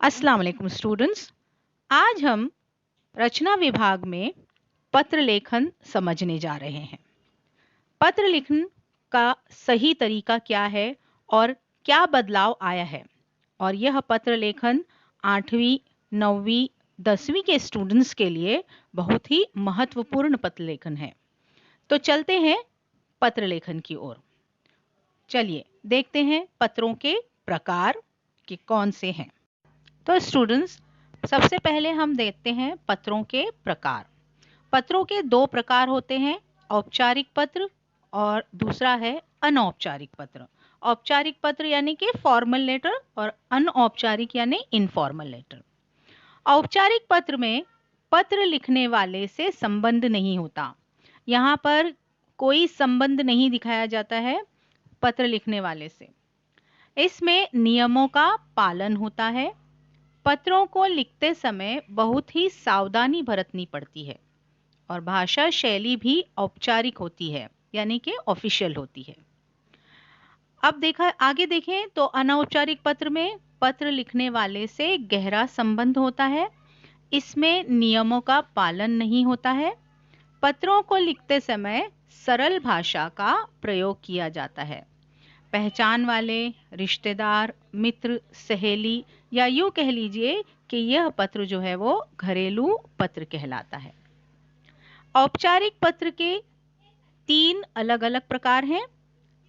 अस्सलाम वालेकुम स्टूडेंट्स। आज हम रचना विभाग में पत्र लेखन समझने जा रहे हैं। पत्र लिखन का सही तरीका क्या है और क्या बदलाव आया है, और यह पत्र लेखन 8वीं, 9वीं, 10वीं के स्टूडेंट्स के लिए बहुत ही महत्वपूर्ण पत्र लेखन है। तो चलते हैं पत्र लेखन की ओर। चलिए देखते हैं पत्रों के प्रकार कि कौन से हैं। तो स्टूडेंट्स, सबसे पहले हम देखते हैं पत्रों के प्रकार। पत्रों के दो प्रकार होते हैं, औपचारिक पत्र और दूसरा है अनौपचारिक पत्र। औपचारिक पत्र यानी कि फॉर्मल लेटर और अनौपचारिक यानी इनफॉर्मल लेटर। औपचारिक पत्र में पत्र लिखने वाले से संबंध नहीं होता। यहाँ पर कोई संबंध नहीं दिखाया जाता है पत्र लिखने वाले से। इसमें नियमों का पालन होता है। पत्रों को लिखते समय बहुत ही सावधानी बरतनी पड़ती है और भाषा शैली भी औपचारिक होती है, यानी कि ऑफिशियल होती है। अब आगे देखें तो अनौपचारिक पत्र में पत्र लिखने वाले से गहरा संबंध होता है। इसमें नियमों का पालन नहीं होता है। पत्रों को लिखते समय सरल भाषा का प्रयोग किया जाता है। पहचान वाले, रिश्तेदार, मित्र, सहेली या यूं कह लीजिए कि यह पत्र जो है वो घरेलू पत्र कहलाता है। औपचारिक पत्र के 3 अलग-अलग प्रकार हैं।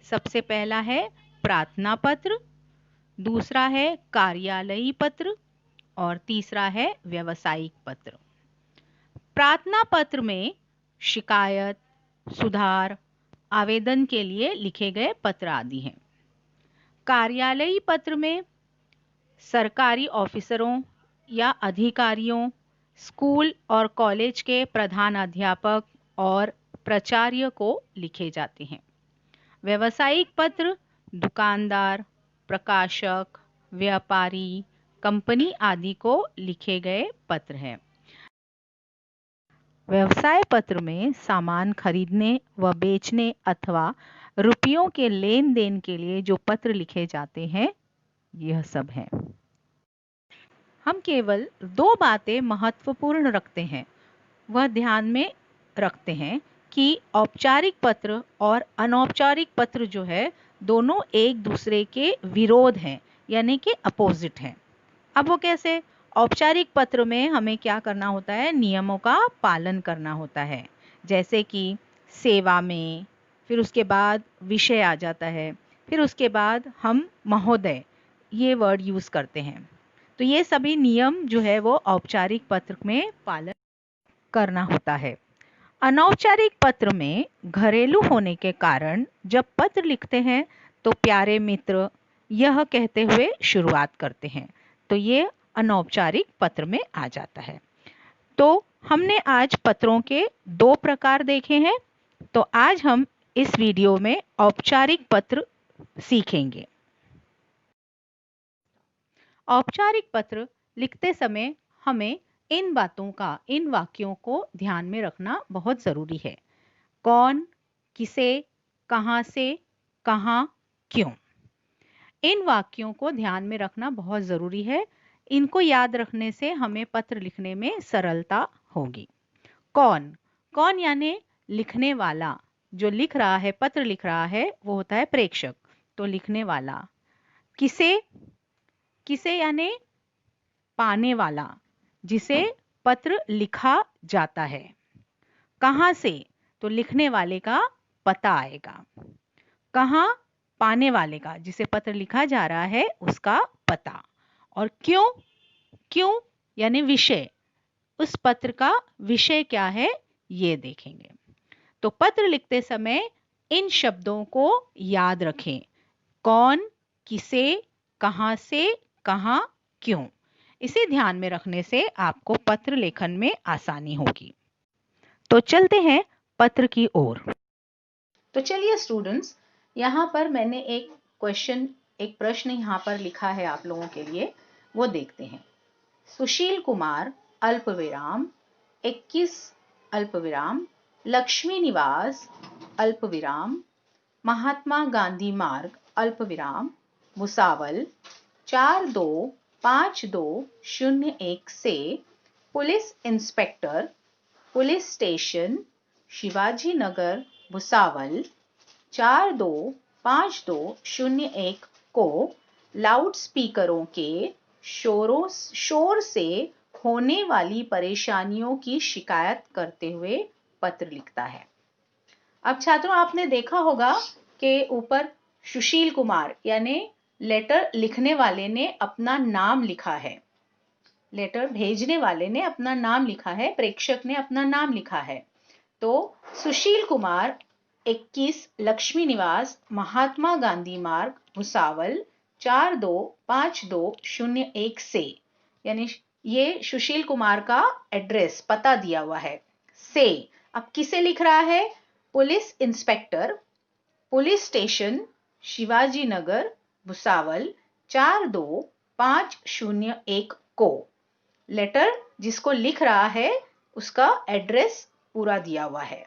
सबसे पहला है प्रार्थना पत्र, दूसरा है कार्यालयी पत्र और तीसरा है व्यावसायिक पत्र। प्रार्थना पत्र में शिकायत, सुधार, आवेदन के लिए लिखे गए पत्र आदि हैं। कार्यालयी पत्र में सरकारी ऑफिसरों या अधिकारियों, स्कूल और कॉलेज के प्रधानाध्यापक और प्राचार्य को लिखे जाते हैं। व्यावसायिक पत्र दुकानदार, प्रकाशक, व्यापारी, कंपनी आदि को लिखे गए पत्र हैं। व्यवसाय पत्र में सामान खरीदने व बेचने अथवा रुपयों के लेन देन के लिए जो पत्र लिखे जाते हैं, यह सब हैं। हम केवल 2 बातें महत्वपूर्ण रखते हैं, वह ध्यान में रखते हैं कि औपचारिक पत्र और अनौपचारिक पत्र जो है दोनों एक दूसरे के विरोध हैं, यानी कि अपोजिट हैं। अब वो कैसे? औपचारिक पत्र में हमें क्या करना होता है? नियमों का पालन करना होता है, जैसे कि सेवा में, फिर उसके बाद विषय आ जाता है, फिर उसके बाद हम महोदय ये वर्ड यूज करते हैं। तो ये सभी नियम जो है वो औपचारिक पत्र में पालन करना होता है। अनौपचारिक पत्र में घरेलू होने के कारण जब पत्र लिखते हैं तो प्यारे मित्र यह कहते हुए शुरुआत करते हैं, तो ये अनौपचारिक पत्र में आ जाता है। तो हमने आज पत्रों के 2 प्रकार देखे हैं। तो आज हम इस वीडियो में औपचारिक पत्र सीखेंगे। औपचारिक पत्र लिखते समय हमें इन बातों का, इन वाक्यों को ध्यान में रखना बहुत ज़रूरी है। कौन, किसे, कहाँ से, कहाँ, क्यों, इन वाक्यों को ध्यान में रखना बहुत ज़रूरी है। इनको याद रखने से हमें पत्र लिखने में सरलता होगी। कौन, कौन यानी लिखने वाला, जो लिख रहा है, पत्र लिख रहा है, वो होता है प्रेषक, तो लिखने वाला। किसे, किसे यानी पाने वाला, जिसे पत्र लिखा जाता है। कहाँ से, तो लिखने वाले का पता आएगा। कहाँ, पाने वाले का, जिसे पत्र लिखा जा रहा है उसका पता। और क्यों, क्यों यानी विषय, उस पत्र का विषय क्या है ये देखेंगे। तो पत्र लिखते समय इन शब्दों को याद रखें। कौन, किसे, कहाँ से, कहाँ, क्यों। इसे ध्यान में रखने से आपको पत्र लेखन में आसानी होगी। तो चलते हैं पत्र की ओर। तो चलिए स्टूडेंट्स, यहाँ पर मैंने एक प्रश्न यहाँ पर लिखा है आप लोगों के लिए, वो देखते हैं। सुशील कुमार अल्पविराम 21 अल्पविराम लक्ष्मी निवास अल्पविराम महात्मा गांधी मार्ग अल्पविराम भुसावल 4-2 5201 से police inspector, police station Shivaji Nagar Bhusawal 425201 को लाउड स्पीकरों के शोर से होने वाली परेशानियों की शिकायत करते हुए पत्र लिखता है। अब छात्रों, आपने देखा होगा कि ऊपर सुशील कुमार यानी लेटर लिखने वाले ने अपना नाम लिखा है, लेटर भेजने वाले ने अपना नाम लिखा है, प्रेषक ने अपना नाम लिखा है। तो सुशील कुमार 21 लक्ष्मी निवास महात्मा गांधी मार्ग भुसावल 425201 से, यानी ये सुशील कुमार का एड्रेस पता दिया हुआ है, से अब किसे लिख रहा है? Police inspector, police station Shivaji Nagar Bhusawal 42501 को। लेटर जिसको लिख रहा है उसका एड्रेस पूरा दिया हुआ है।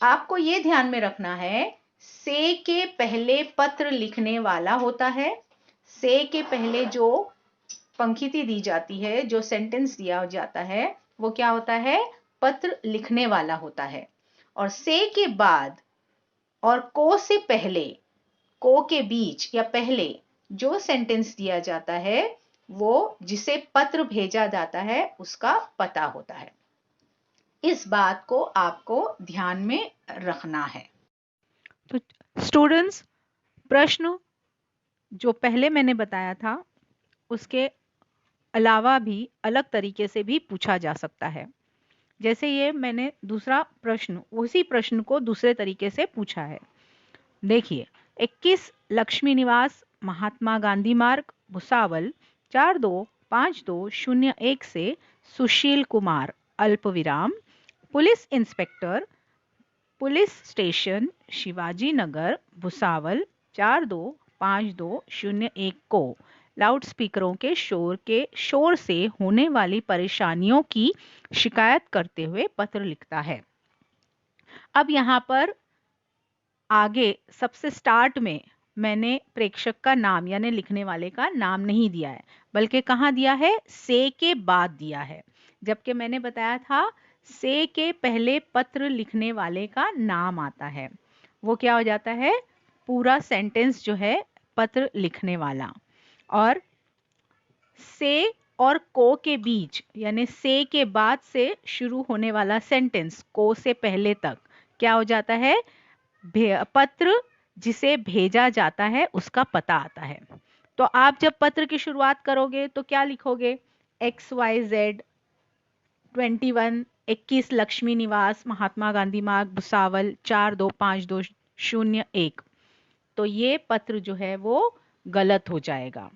आपको यह ध्यान में रखना है, से के पहले पत्र लिखने वाला होता है। से के पहले जो पंक्ति दी जाती है, जो सेंटेंस दिया जाता है, वो क्या होता है? पत्र लिखने वाला होता है। और से के बाद और को से पहले, को के बीच या पहले जो सेंटेंस दिया जाता है वो जिसे पत्र भेजा जाता है उसका पता होता है। इस बात को आपको ध्यान में रखना है। तो स्टूडेंट्स, प्रश्न जो पहले मैंने बताया था उसके अलावा भी अलग तरीके से भी पूछा जा सकता है। जैसे ये मैंने दूसरा प्रश्न, उसी प्रश्न को दूसरे तरीके से पूछा है। देखिए, 21 लक्ष्मी निवास महात्मा गांधी मार्ग भुसावल 425201 से सुशील कुमार अल्पविराम police inspector, police station Shivaji Nagar Bhusawal 425201 को लाउड स्पीकरों के शोर से होने वाली परेशानियों की शिकायत करते हुए पत्र लिखता है। अब यहाँ पर आगे सबसे स्टार्ट में मैंने प्रेषक का नाम यानी लिखने वाले का नाम नहीं दिया है, बल्कि कहाँ दिया है? से के बाद दिया है। जबकि मैंने बताया था से के पहले पत्र लिखने वाले का नाम आता है, वो क्या हो जाता है? पूरा सेंटेंस जो है पत्र लिखने वाला। और से और को के बीच यानी से के बाद से शुरू होने वाला सेंटेंस को से पहले तक क्या हो जाता है? पत्र जिसे भेजा जाता है उसका पता आता है। तो आप जब पत्र की शुरुआत करोगे तो क्या लिखोगे? XYZ 21 लक्ष्मी निवास महात्मा गांधी मार्ग भुसावल 425201। तो ये पत्र जो है वो गलत हो जाएगा।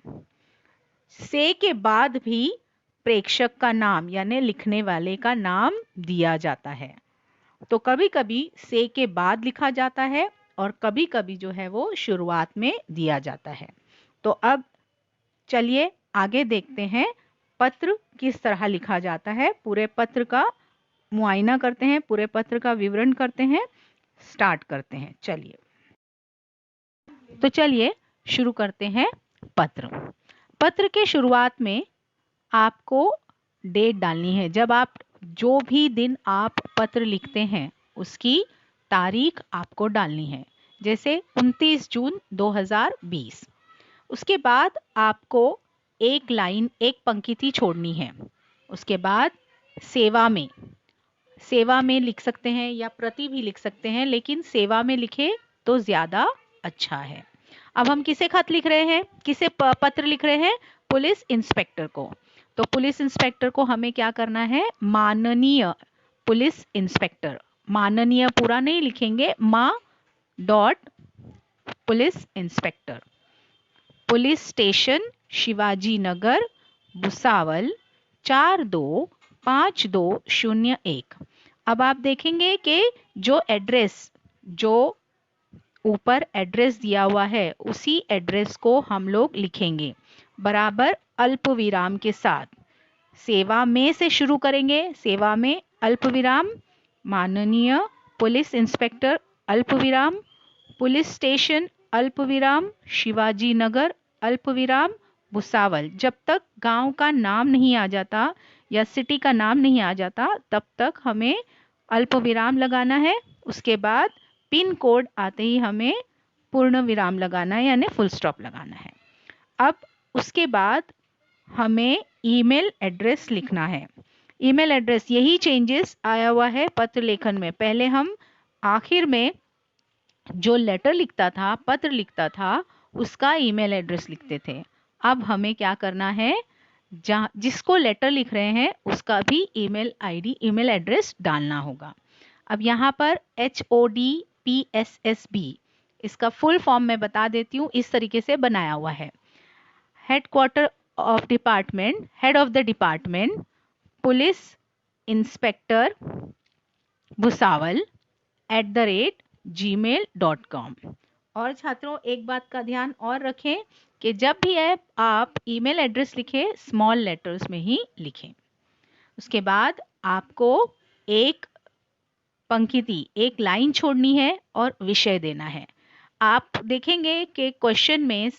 से के बाद भी प्रेषक का नाम यानी लिखने वाले का नाम दिया जाता है। तो कभी कभी से के बाद लिखा जाता है और कभी कभी जो है वो शुरुआत में दिया जाता है। तो अब चलिए आगे देखते हैं पत्र किस तरह लिखा जाता है। पूरे पत्र का मुआयना करते हैं, पूरे पत्र का विवरण करते हैं, स्टार्ट करते हैं। चलिए शुरू करते हैं पत्र। पत्र के शुरुआत में आपको डेट डालनी है। जब आप जो भी दिन आप पत्र लिखते हैं उसकी तारीख आपको डालनी है, जैसे 29 जून 2020। उसके बाद आपको एक लाइन, एक पंक्ति छोड़नी है। उसके बाद सेवा में लिख सकते हैं या प्रति भी लिख सकते हैं, लेकिन सेवा में लिखे तो ज्यादा अच्छा है। अब हम किसे खत लिख रहे हैं, किसे पत्र लिख रहे हैं? पुलिस इंस्पेक्टर को। तो पुलिस इंस्पेक्टर को हमें क्या करना है? माननीय पुलिस इंस्पेक्टर, माननीय पूरा नहीं लिखेंगे, dot police inspector, police station Shivaji Nagar Bhusawal 425201। अब आप देखेंगे कि जो एड्रेस, जो ऊपर एड्रेस दिया हुआ है उसी एड्रेस को हम लोग लिखेंगे बराबर अल्प विराम के साथ। सेवा में से शुरू करेंगे, सेवा में अल्प विराम, माननीय पुलिस इंस्पेक्टर अल्प विराम, पुलिस स्टेशन अल्प विराम शिवाजी नगर अल्प विराम, भुसावल। जब तक गांव का नाम नहीं आ जाता या सिटी का नाम नहीं आ जाता तब तक हमें अल्प विराम लगाना है। उसके बाद पिन कोड आते ही हमें पूर्ण विराम लगाना है यानी फुल स्टॉप लगाना है। अब उसके बाद हमें ईमेल एड्रेस लिखना है। ईमेल एड्रेस, यही चेंजेस आया हुआ है पत्र लेखन में। पहले हम आखिर में जो लेटर लिखता था, पत्र लिखता था, उसका ईमेल एड्रेस लिखते थे। अब हमें क्या करना है, जहाँ जिसको लेटर लिख रहे हैं उसका भी ईमेल आईडी, ईमेल एड्रेस डालना होगा। अब यहाँ पर HODPSSB, इसका फुल फॉर्म मैं बता देती हूँ, इस तरीके से बनाया हुआ है। Headquarter of department, head of the department, police inspector Bhusawal @gmail.com। और छात्रों एक बात का ध्यान और रखें कि जब भी आप ईमेल एड्रेस लिखें स्मॉल लेटर्स में ही लिखें। उसके बाद आपको एक पंक्ति, एक लाइन छोड़नी है और विषय देना है। आप देखेंगे कि क्वेश्चन में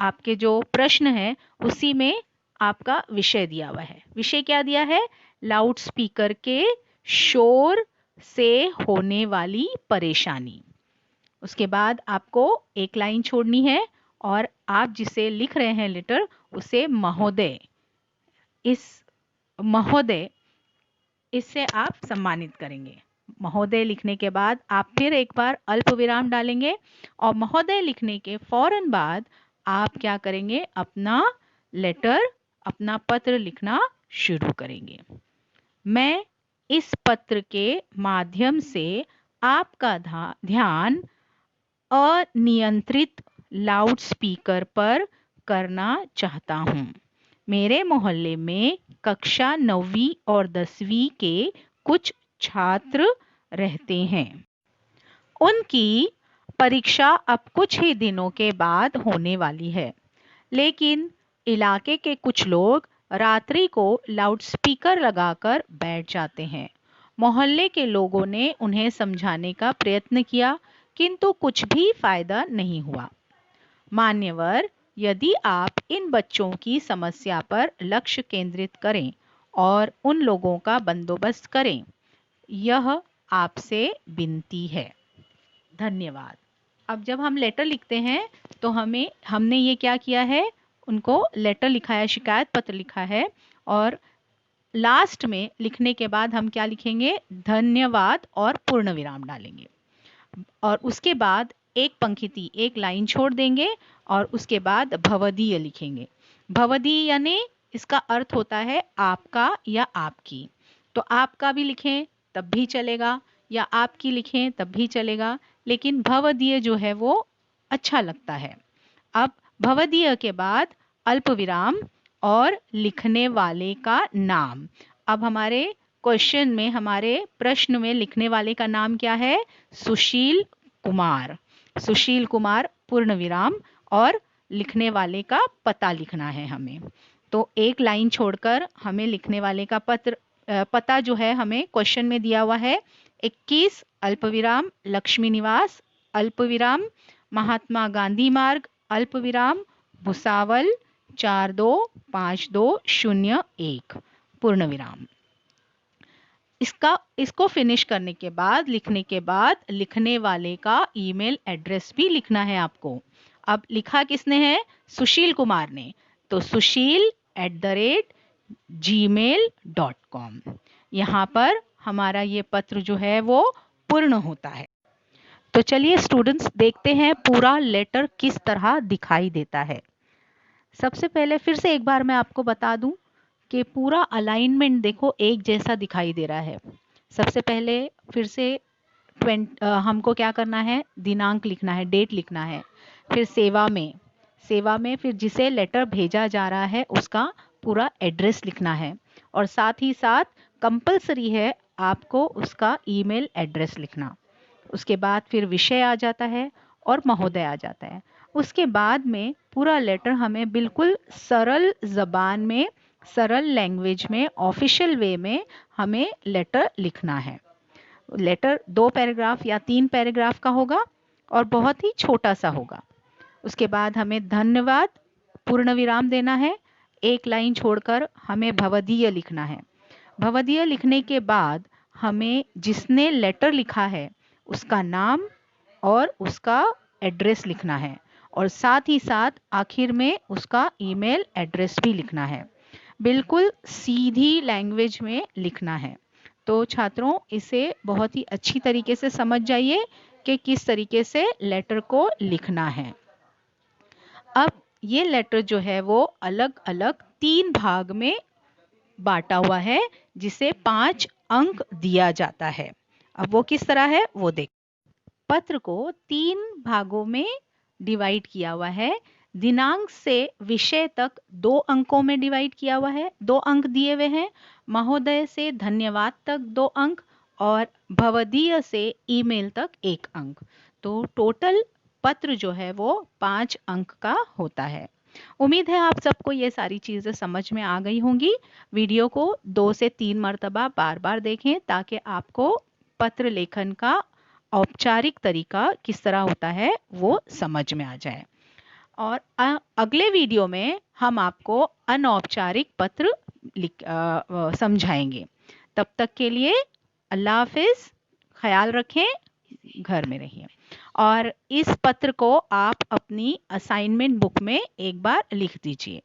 आपके जो प्रश्न है उसी में आपका विषय दिया हुआ है। विषय क्या दिया है, लाउड स्पीकर के शोर से होने वाली परेशानी। उसके बाद आपको एक लाइन छोड़नी है और आप जिसे लिख रहे हैं लेटर उसे महोदय, इस महोदय इससे आप सम्मानित करेंगे। महोदय लिखने के बाद आप फिर एक बार अल्प विराम डालेंगे और महोदय लिखने के फौरन बाद आप क्या करेंगे, अपना लेटर, अपना पत्र लिखना शुरू करेंगे। मैं इस पत्र के माध्यम से आपका ध्यान अनियंत्रित लाउड स्पीकर पर करना चाहता हूँ। मेरे मोहल्ले में कक्षा 9वीं और 10वीं के कुछ छात्र रहते हैं। उनकी परीक्षा अब कुछ ही दिनों के बाद होने वाली है, लेकिन इलाके के कुछ लोग रात्रि को लाउडस्पीकर लगाकर बैठ जाते हैं। मोहल्ले के लोगों ने उन्हें समझाने का प्रयत्न किया, किंतु कुछ भी फायदा नहीं हुआ। मान्यवर, यदि आप इन बच्चों की समस्या पर लक्ष्य केंद्रित करें और उन लोगों का बंदोबस्त करें, यह आपसे विनती है। धन्यवाद। अब जब हम लेटर लिखते हैं तो हमने ये क्या किया है, उनको लेटर लिखा है, शिकायत पत्र लिखा है, और लास्ट में लिखने के बाद हम क्या लिखेंगे, धन्यवाद और पूर्ण विराम डालेंगे। और उसके बाद एक पंक्ति, एक लाइन छोड़ देंगे और उसके बाद भवदीय लिखेंगे। भवदीय यानी इसका अर्थ होता है आपका या आपकी। तो आपका भी लिखें तब भी चलेगा या आपकी लिखें तब भी चलेगा, लेकिन भवदीय जो है वो अच्छा लगता है। अब भवदीय के बाद अल्प विराम और लिखने वाले का नाम। अब हमारे क्वेश्चन में, हमारे प्रश्न में लिखने वाले का नाम क्या है, सुशील कुमार। सुशील कुमार पूर्ण विराम और लिखने वाले का पता लिखना है हमें। तो एक लाइन छोड़कर हमें लिखने वाले का पता जो है हमें क्वेश्चन में दिया हुआ है, 21 अल्प विराम लक्ष्मी निवास अल्प विराम महात्मा गांधी मार्ग अल्प विराम भुसावल 425201 पूर्ण विराम। इसको फिनिश करने के बाद, लिखने के बाद लिखने वाले का ईमेल एड्रेस भी लिखना है आपको। अब लिखा किसने है, सुशील कुमार ने, तो sushil@gmail.com। यहाँ पर हमारा ये पत्र जो है वो पूर्ण होता है। तो चलिए स्टूडेंट्स देखते हैं पूरा लेटर किस तरह दिखाई देता है। सबसे पहले फिर से एक बार मैं आपको बता दूं कि पूरा अलाइनमेंट देखो एक जैसा दिखाई दे रहा है। सबसे पहले फिर से हमको क्या करना है, दिनांक लिखना है, डेट लिखना है। फिर सेवा में फिर जिसे लेटर भेजा जा रहा है उसका पूरा एड्रेस लिखना है, और साथ ही साथ कंपलसरी है आपको उसका ईमेल एड्रेस लिखना। उसके बाद फिर विषय आ जाता है और महोदय आ जाता है। उसके बाद में पूरा लेटर हमें बिल्कुल सरल जबान में, सरल लैंग्वेज में, ऑफिशियल वे में हमें लेटर लिखना है। लेटर 2 पैराग्राफ या 3 पैराग्राफ का होगा और बहुत ही छोटा सा होगा। उसके बाद हमें धन्यवाद, पूर्ण विराम देना है, एक लाइन छोड़कर हमें भवदीय लिखना है। भवदीय लिखने के बाद हमें जिसने लेटर लिखा है उसका नाम और उसका एड्रेस लिखना है, और साथ ही साथ आखिर में उसका ईमेल एड्रेस भी लिखना है। बिल्कुल सीधी लैंग्वेज में लिखना है। तो छात्रों, इसे बहुत ही अच्छी तरीके से समझ जाइए कि किस तरीके से लेटर को लिखना है। अब ये लेटर जो है वो अलग अलग 3 भाग में बांटा हुआ है, जिसे 5 अंक दिया जाता है। अब वो किस तरह है वो देख। पत्र को 3 भागों में डिवाइड किया हुआ है। दिनांक से विषय तक 2 अंकों में डिवाइड किया हुआ है, 2 अंक दिए हुए हैं। महोदय से धन्यवाद तक 2 अंक, और भवदीय से ईमेल तक 1 अंक। तो टोटल पत्र जो है वो 5 अंक का होता है। उम्मीद है आप सबको ये सारी चीज़ें समझ में आ गई होंगी। वीडियो को 2 से 3 मर्तबा बार बार देखें ताकि आपको पत्र लेखन का औपचारिक तरीका किस तरह होता है वो समझ में आ जाए। और अगले वीडियो में हम आपको अनौपचारिक पत्र समझाएंगे। तब तक के लिए अल्लाह हाफिज, ख्याल रखें, घर में रहिए। और इस पत्र को आप अपनी असाइनमेंट बुक में एक बार लिख दीजिए।